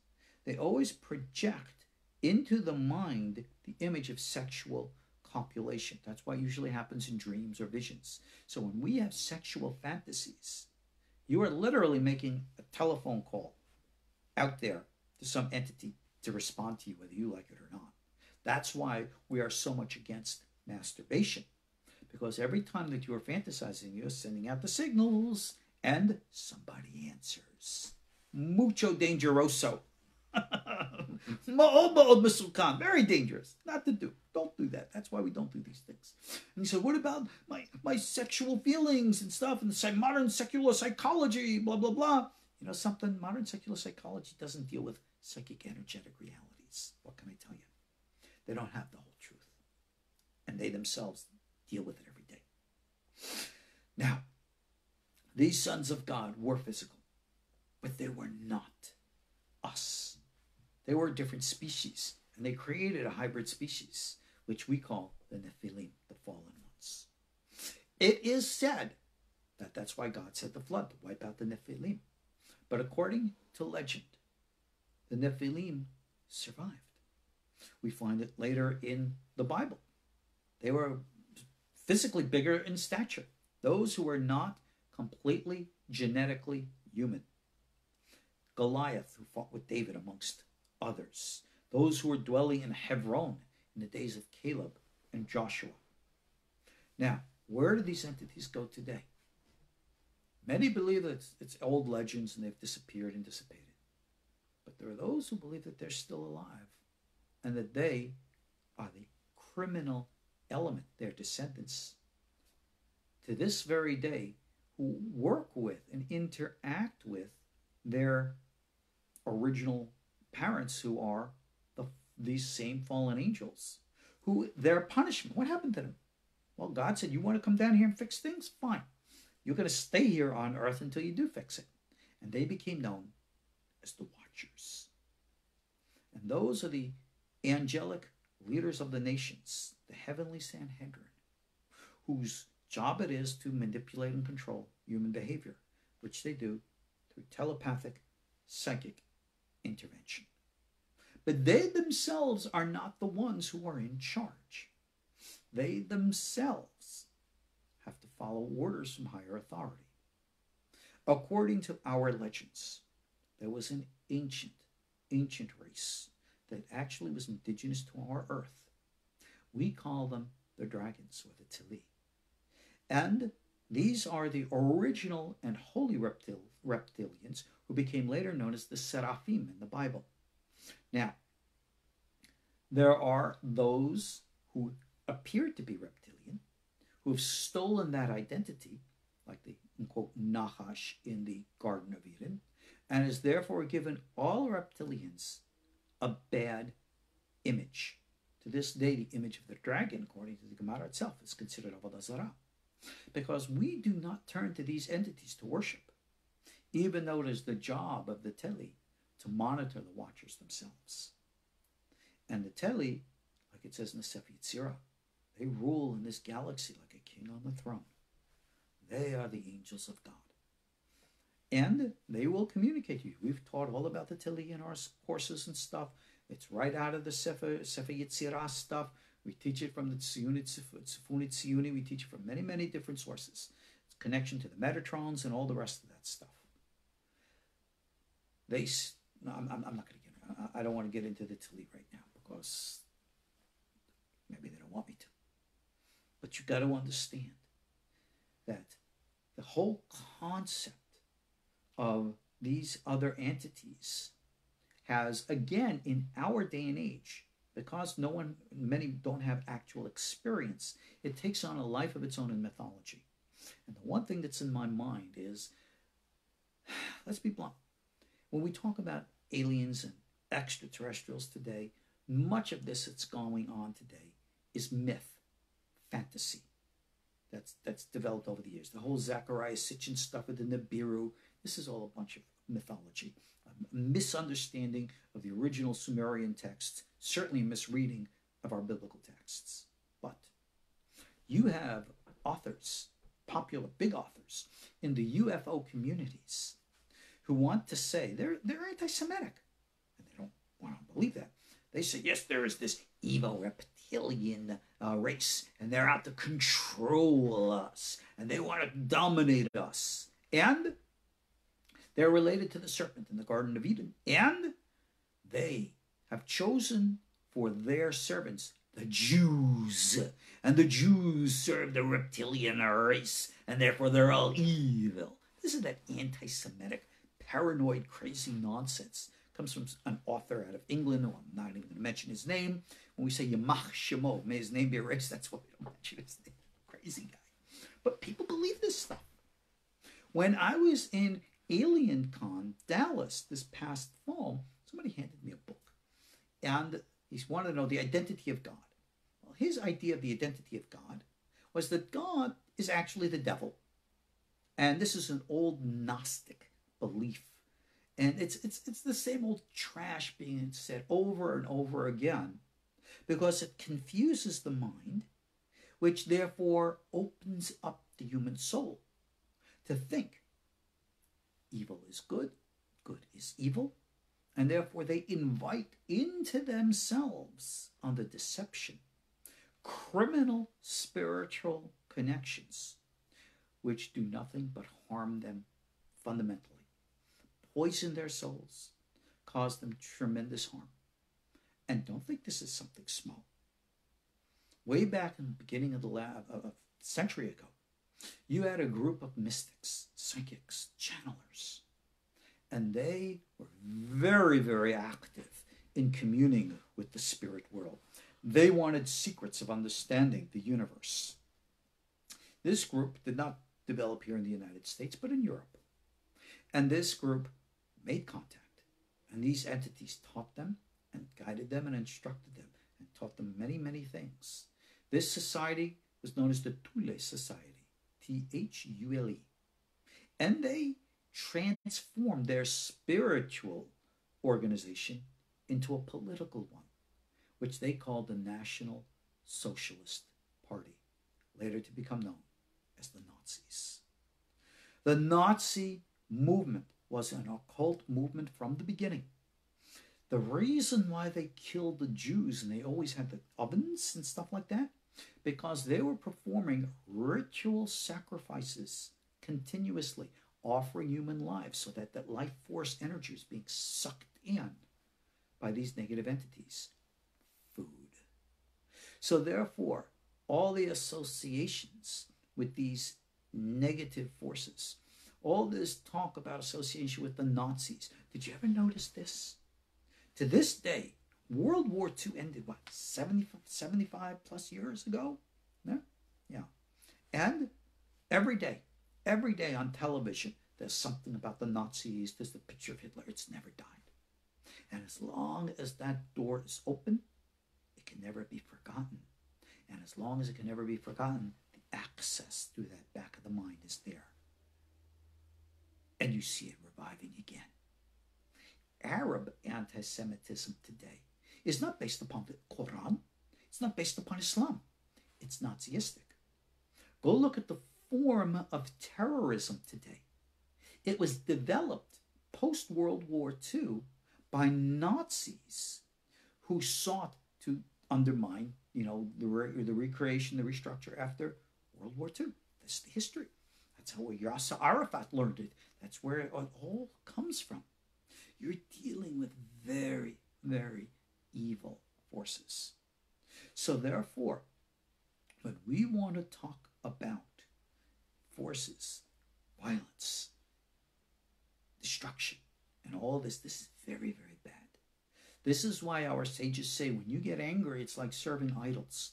they always project into the mind the image of sexual copulation. That's why it usually happens in dreams or visions. So when we have sexual fantasies, you are literally making a telephone call out there to some entity to respond to you, whether you like it or not. That's why we are so much against masturbation, because every time that you are fantasizing, you're sending out the signals and somebody answers. Mucho dangeroso. Very dangerous. Not to do. Don't do that. That's why we don't do these things. And he said, what about my sexual feelings and stuff and the modern secular psychology, blah, blah, blah. You know something? Modern secular psychology doesn't deal with psychic energetic realities. What can I tell you? They don't have the whole truth. And they themselves deal with it every day. Now, these sons of God were physical, but they were not us. They were a different species, and they created a hybrid species, which we call the Nephilim, the fallen ones. It is said that that's why God sent the flood, to wipe out the Nephilim. But according to legend, the Nephilim survived. We find it later in the Bible. They were physically bigger in stature. Those who were not completely genetically human. Goliath, who fought with David amongst others. Those who were dwelling in Hebron in the days of Caleb and Joshua. Now, where do these entities go today? Many believe that it's old legends and they've disappeared and dissipated. But there are those who believe that they're still alive and that they are the criminal element, their descendants, to this very day, who work with and interact with their original parents, who are these same fallen angels, who their punishment, what happened to them? Well, God said, you want to come down here and fix things? Fine. You're going to stay here on earth until you do fix it. And they became known as the Watchers. And those are the angelic leaders of the nations, the heavenly Sanhedrin, whose job it is to manipulate and control human behavior, which they do through telepathic, psychic intervention. But they themselves are not the ones who are in charge. They themselves have to follow orders from higher authority. According to our legends, there was an ancient race that actually was indigenous to our earth. We call them the dragons, or the Tili. And these are the original and holy reptilians who became later known as the Seraphim in the Bible. Now, there are those who appear to be reptilian, who have stolen that identity, like the, quote, Nahash in the Garden of Eden, and is therefore given all reptilians a bad image. To this day, the image of the dragon, according to the Gemara itself, is considered Avodah Zarah, because we do not turn to these entities to worship, even though it is the job of the Teli to monitor the Watchers themselves. And the Teli, like it says in the Sefer Yetzirah, they rule in this galaxy like a king on the throne. They are the angels of God. And they will communicate to you. We've taught all about the Teli in our courses and stuff. It's right out of the Sefer Yetzirah stuff. We teach it from the Tzionit Tzifuni. We teach it from many, many different sources. It's connection to the Metatrons and all the rest of that stuff. I'm not going to get. I don't want to get into the Tili right now because maybe they don't want me to. But you got to understand that the whole concept of these other entities has, again, in our day and age, because many don't have actual experience, it takes on a life of its own in mythology. And the one thing that's in my mind is, let's be blunt, when we talk about aliens and extraterrestrials today, much of this that's going on today is myth, fantasy. That's developed over the years. The whole Zechariah Sitchin stuff with the Nibiru, this is all a bunch of mythology, a misunderstanding of the original Sumerian texts certainly a misreading of our biblical texts. But you have authors, popular big authors, in the UFO communities who want to say they're anti-Semitic. And they don't want to believe that. They say, yes, there is this evil reptilian race, and they're out to control us, and they want to dominate us. And they're related to the serpent in the Garden of Eden. And they have chosen for their servants the Jews. And the Jews serve the reptilian race, and therefore they're all evil. This is that anti-Semitic, paranoid, crazy nonsense. It comes from an author out of England, who I'm not even going to mention his name. When we say Yamach Shemo, may his name be erased, that's why we don't mention his name. Crazy guy. But people believe this stuff. When I was in Alien Con, Dallas, this past fall, somebody handed me a book. And he wanted to know the identity of God. Well, his idea of the identity of God was that God is actually the devil. And this is an old Gnostic belief. And it's the same old trash being said over and over again, because it confuses the mind, which therefore opens up the human soul to think evil is good, good is evil, and therefore they invite into themselves, under deception, criminal spiritual connections which do nothing but harm them fundamentally, poison their souls, cause them tremendous harm. And don't think this is something small. Way back in the beginning of a century ago, you had a group of mystics, psychics, channelers, and they were very, very active in communing with the spirit world. They wanted secrets of understanding the universe. This group did not develop here in the United States, but in Europe. And this group made contact, and these entities taught them and guided them and instructed them and taught them many, many things. This society was known as the Thule Society, Thule. And they transformed their spiritual organization into a political one, which they called the National Socialist Party, later to become known as the Nazis. The Nazi movement was an occult movement from the beginning. The reason why they killed the Jews, and they always had the ovens and stuff like that, because they were performing ritual sacrifices continuously, offering human lives so that that life force energy is being sucked in by these negative entities. Food. So therefore, all the associations with these negative forces, all this talk about association with the Nazis, did you ever notice this? To this day, World War II ended, what, 75 plus years ago? Yeah. And every day on television, there's something about the Nazis, there's the picture of Hitler. It's never died. And as long as that door is open, it can never be forgotten. And as long as it can never be forgotten, the access through that back of the mind is there. And you see it reviving again. Arab anti-Semitism today is not based upon the Quran. It's not based upon Islam. It's Nazistic. Go look at the form of terrorism today. It was developed post-World War II by Nazis who sought to undermine, the recreation, the restructure after World War II. That's the history. That's how Yasser Arafat learned it. That's where it all comes from. You're dealing with very, very evil forces. So therefore, when we want to talk about forces, violence, destruction, and all this is very, very bad. This is why our sages say when you get angry, it's like serving idols.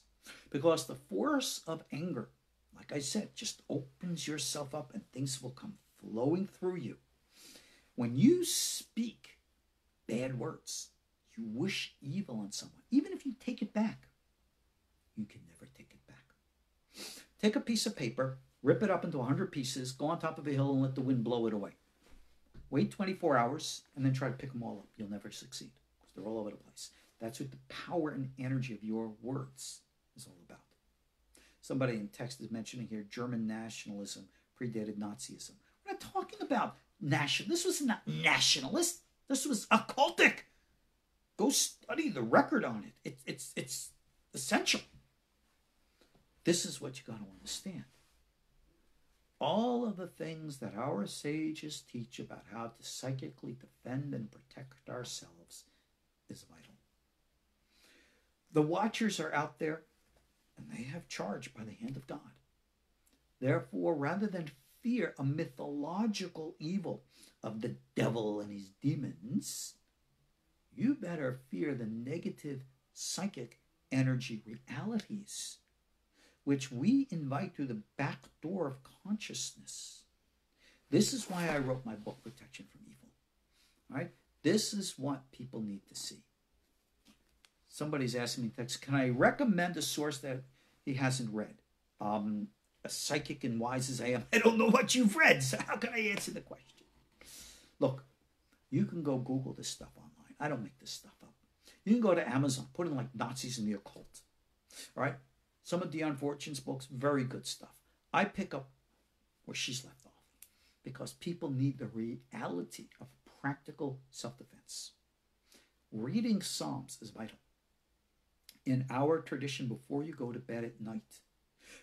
Because the force of anger, like I said, just opens yourself up and things will come flowing through you. When you speak bad words, you wish evil on someone, even if you take it back, you can never take it back. Take a piece of paper, rip it up into 100 pieces, go on top of a hill and let the wind blow it away. Wait 24 hours and then try to pick them all up. You'll never succeed because they're all over the place. That's what the power and energy of your words is all about. Somebody in text is mentioning here German nationalism predated Nazism. We're not talking about national. This was not nationalist. This was occultic. Go study the record on it. It's essential. This is what you got to understand. All of the things that our sages teach about how to psychically defend and protect ourselves is vital. The watchers are out there, and they have charge by the hand of God. Therefore, rather than fear a mythological evil of the devil and his demons, you better fear the negative psychic energy realities which we invite through the back door of consciousness. This is why I wrote my book, Protection from Evil. All right? This is what people need to see. Somebody's asking me in text, can I recommend a source that he hasn't read? A psychic and wise as I am, I don't know what you've read, so how can I answer the question? Look, you can go Google this stuff online. I don't make this stuff up. You can go to Amazon, put in like Nazis in the occult. All right? Some of Dion Fortune's books, very good stuff. I pick up where she's left off because people need the reality of practical self-defense. Reading Psalms is vital. In our tradition, before you go to bed at night,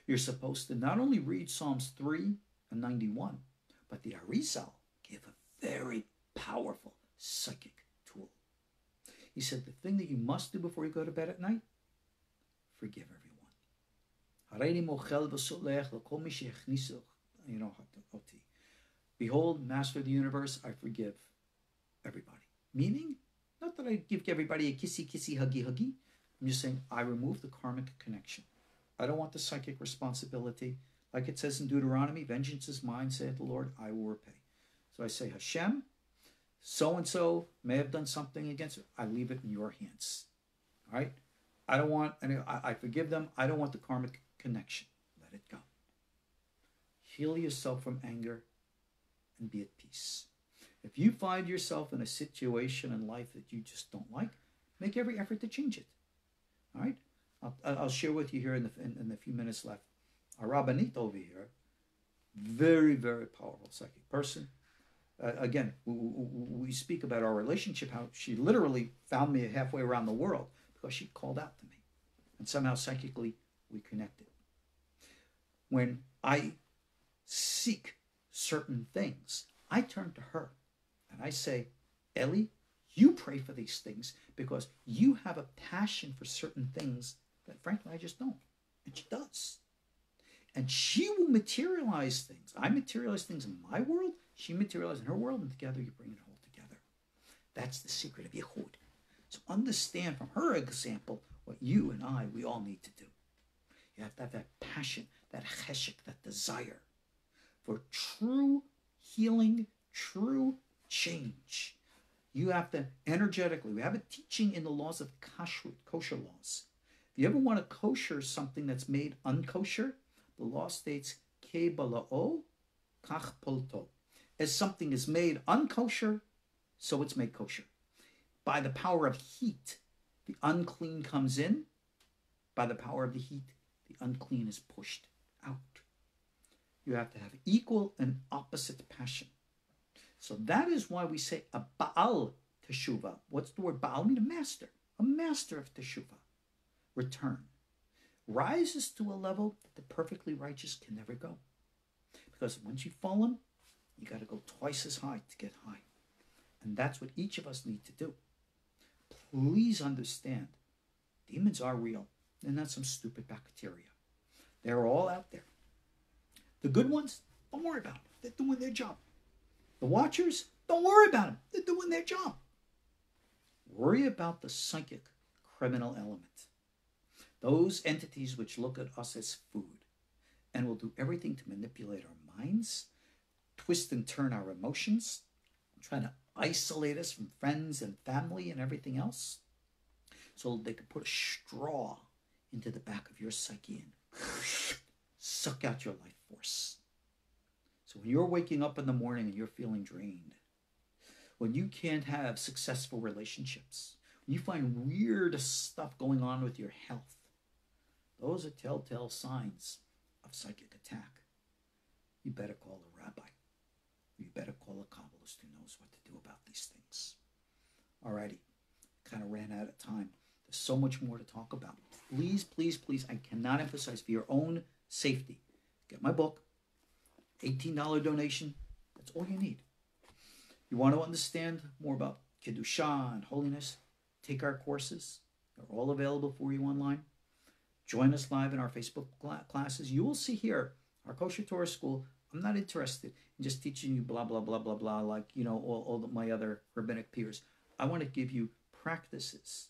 you're supposed to not only read Psalms 3 and 91, but the Ariel gave a very powerful psychic tool. He said the thing that you must do before you go to bed at night, forgive everyone. Behold, Master of the universe, I forgive everybody. Meaning, not that I give everybody a kissy, kissy, huggy, huggy. I'm just saying I remove the karmic connection. I don't want the psychic responsibility. Like it says in Deuteronomy, vengeance is mine, saith the Lord, I will repay. So I say, Hashem, so-and-so may have done something against it. I leave it in your hands. All right? I don't want, I forgive them. I don't want the karmic connection. Let it go. Heal yourself from anger and be at peace. If you find yourself in a situation in life that you just don't like, make every effort to change it. All right? I'll share with you here in the few minutes left. A Rabbanit over here, very, very powerful psychic person. Again, we speak about our relationship, how she literally found me halfway around the world because she called out to me. And somehow psychically we connected. When I seek certain things, I turn to her and I say, Ellie, you pray for these things because you have a passion for certain things that frankly I just don't. And she does. And she will materialize things. I materialize things in my world, she materializes in her world, and together you bring it all together. That's the secret of Yehud. So understand from her example what you and we all need to do. You have to have that passion, that cheshek, that desire for true healing, true change. You have to energetically, we have a teaching in the laws of kashrut, kosher laws. If you ever want to kosher something that's made unkosher, the law states, ke bala'o, kach polto. As something is made unkosher, so it's made kosher. By the power of heat, the unclean comes in. By the power of the heat, the unclean is pushed out. You have to have equal and opposite passion. So that is why we say a Baal Teshuvah. What's the word Baal mean? A master of Teshuvah. Return. Rises to a level that the perfectly righteous can never go. Because once you've fallen, you got to go twice as high to get high. And that's what each of us need to do. Please understand, demons are real. They're not some stupid bacteria. They're all out there. The good ones, don't worry about them. They're doing their job. The watchers, don't worry about them. They're doing their job. Worry about the psychic criminal element. Those entities which look at us as food and will do everything to manipulate our minds, twist and turn our emotions, trying to isolate us from friends and family and everything else, so they can put a straw into the back of your psyche and suck out your life force. So when you're waking up in the morning and you're feeling drained, when you can't have successful relationships, you find weird stuff going on with your health, those are telltale signs of psychic attack. You better call a rabbi. You better call a Kabbalist who knows what to do about these things. Alrighty, kind of ran out of time. There's so much more to talk about. Please, please, please, I cannot emphasize, for your own safety, get my book, $18 donation. That's all you need. You want to understand more about Kedusha and holiness? Take our courses. They're all available for you online. Join us live in our Facebook classes. You will see here, our KosherTorah School, I'm not interested in just teaching you blah, blah, blah, blah, blah, like, all my other rabbinic peers. I want to give you practices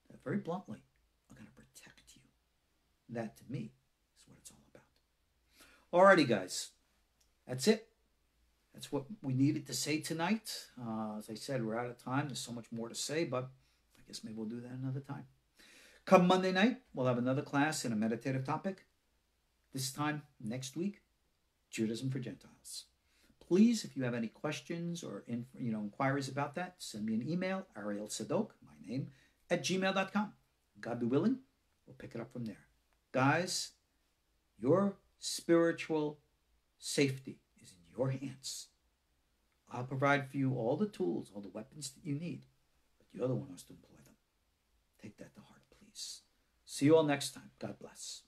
that very bluntly are going to protect you. That, to me, is what it's all about. Alrighty, guys. That's it. That's what we needed to say tonight. As I said, we're out of time. There's so much more to say, but I guess maybe we'll do that another time. Come Monday night, we'll have another class in a meditative topic. This time, next week, Judaism for Gentiles. Please, if you have any questions or inquiries about that, send me an email, Ariel Tzadok, my name, @gmail.com. God be willing, we'll pick it up from there. Guys, your spiritual safety is in your hands. I'll provide for you all the tools, all the weapons that you need, but you're the one who has to employ them. Take that to heart, please. See you all next time. God bless.